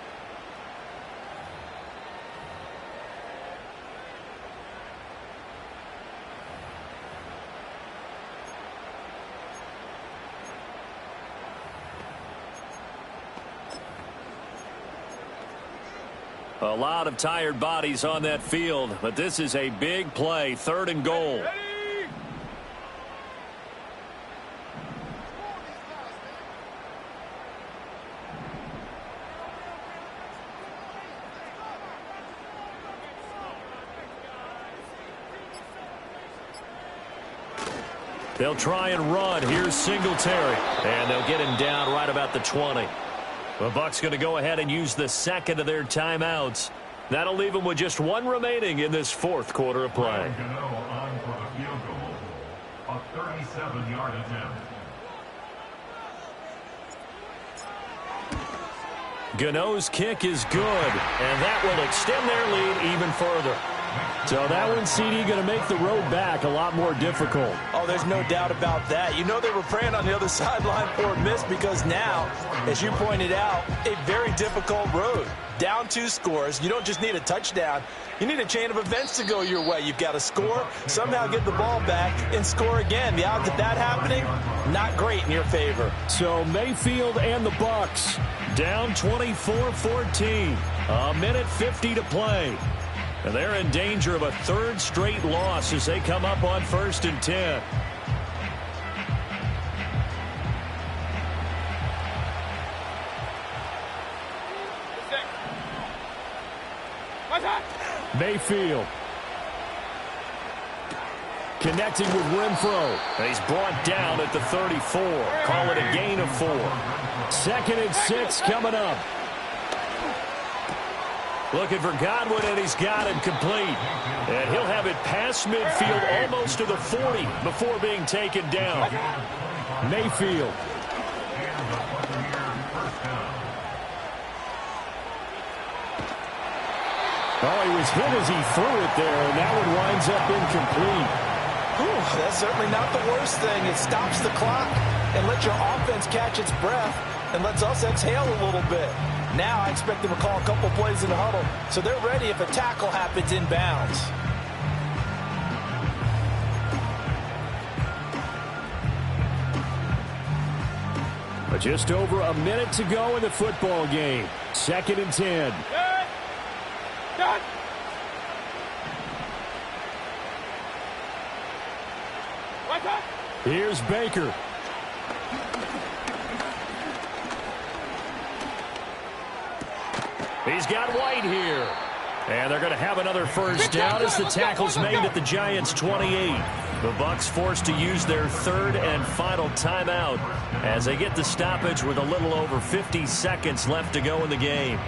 A lot of tired bodies on that field, but this is a big play. 3rd and goal. They'll try and run. Here's Singletary. And they'll get him down right about the 20. The Bucs going to go ahead and use the 2nd of their timeouts. That'll leave them with just 1 remaining in this 4th quarter of play. On for the field goal, a 37-yard attempt. Gano's kick is good, and that will extend their lead even further. So that one, CD, going to make the road back a lot more difficult. Oh, there's no doubt about that. You know they were praying on the other sideline for a miss because now, as you pointed out, a very difficult road. Down 2 scores. You don't just need a touchdown. You need a chain of events to go your way. You've got to score, somehow get the ball back, and score again. The odds of that happening, not great in your favor. So Mayfield and the Bucs down 24-14. A minute 50 to play. And they're in danger of a 3rd straight loss as they come up on 1st and 10. Mayfield. Connecting with Renfro. And he's brought down at the 34. Call it a gain of 4. 2nd and 6 coming up. Looking for Godwin, and he's got it complete. And he'll have it past midfield almost to the 40 before being taken down. Mayfield. Oh, he was hit as he threw it there, and that one winds up incomplete. Whew, that's certainly not the worst thing. It stops the clock and lets your offense catch its breath and lets us exhale a little bit. Now I expect them to call a couple plays in the huddle, so they're ready if a tackle happens inbounds. But just over a minute to go in the football game. 2nd and 10. Done. Here's Baker. He's got White here. And they're going to have another first down as the tackle's made at the Giants' 28. The Bucs forced to use their 3rd and final timeout as they get the stoppage with a little over 50 seconds left to go in the game.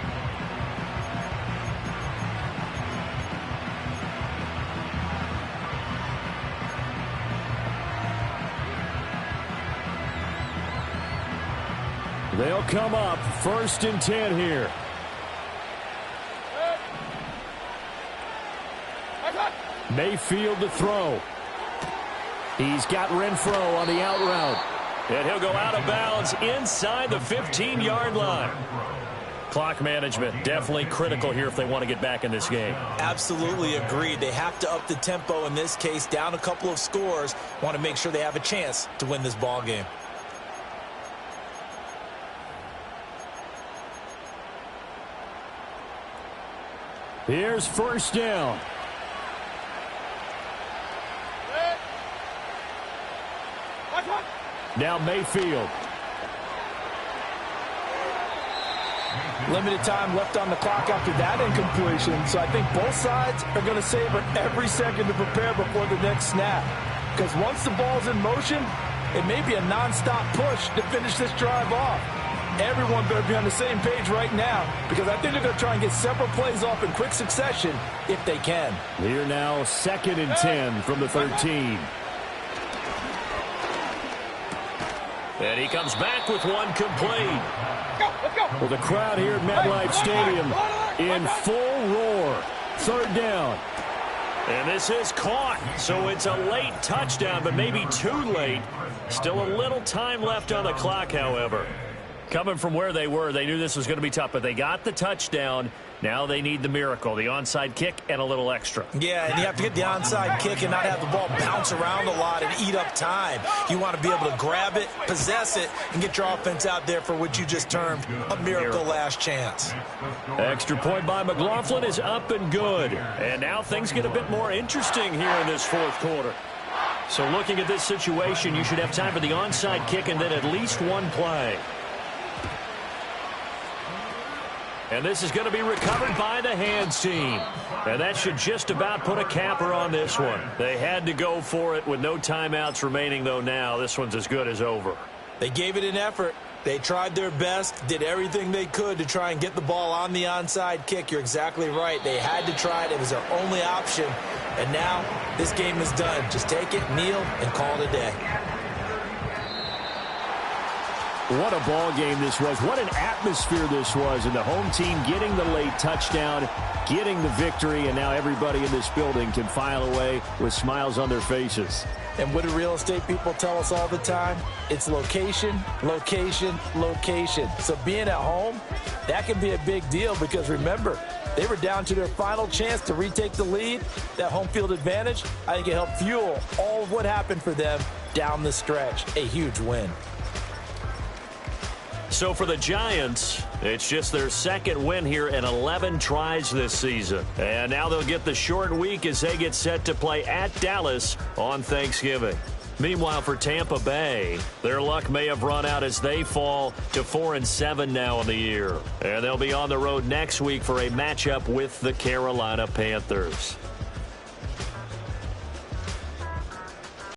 They'll come up 1st and 10 here. Mayfield to throw. He's got Renfro on the out route. And he'll go out of bounds inside the 15-yard line. Clock management definitely critical here if they want to get back in this game. Absolutely agreed. They have to up the tempo in this case, down a couple of scores. Want to make sure they have a chance to win this ball game. Here's 1st down. Now Mayfield. Limited time left on the clock after that incompletion, so I think both sides are going to savor every second to prepare before the next snap. Because once the ball's in motion, it may be a nonstop push to finish this drive off. Everyone better be on the same page right now, because I think they're going to try and get several plays off in quick succession if they can. Here now 2nd and 10 from the 13. And he comes back with one complete. Well, the crowd here at MetLife Stadium in full roar. 3rd down. And this is caught, so it's a late touchdown, but maybe too late. Still a little time left on the clock, however. Coming from where they were, they knew this was going to be tough, but they got the touchdown. Now they need the miracle, the onside kick and a little extra. Yeah, and you have to get the onside kick and not have the ball bounce around a lot and eat up time. You want to be able to grab it, possess it, and get your offense out there for what you just termed a miracle last chance. Extra point by McLaughlin is up and good. And now things get a bit more interesting here in this 4th quarter. So looking at this situation, you should have time for the onside kick and then at least one play. And this is going to be recovered by the hands team. And that should just about put a capper on this one. They had to go for it with no timeouts remaining, though now. This one's as good as over. They gave it an effort. They tried their best, did everything they could to try and get the ball on the onside kick. You're exactly right. They had to try it. It was their only option. And now this game is done. Just take it, kneel, and call it a day. What a ball game this was. What an atmosphere this was. And the home team getting the late touchdown, getting the victory, and now everybody in this building can file away with smiles on their faces. And what do real estate people tell us all the time? It's location, location, location. So being at home, that can be a big deal because remember, they were down to their final chance to retake the lead. That home field advantage, I think it helped fuel all of what happened for them down the stretch. A huge win. So for the Giants, it's just their second win here in 11 tries this season. And now they'll get the short week as they get set to play at Dallas on Thanksgiving. Meanwhile, for Tampa Bay, their luck may have run out as they fall to 4-7 now in the year. And they'll be on the road next week for a matchup with the Carolina Panthers.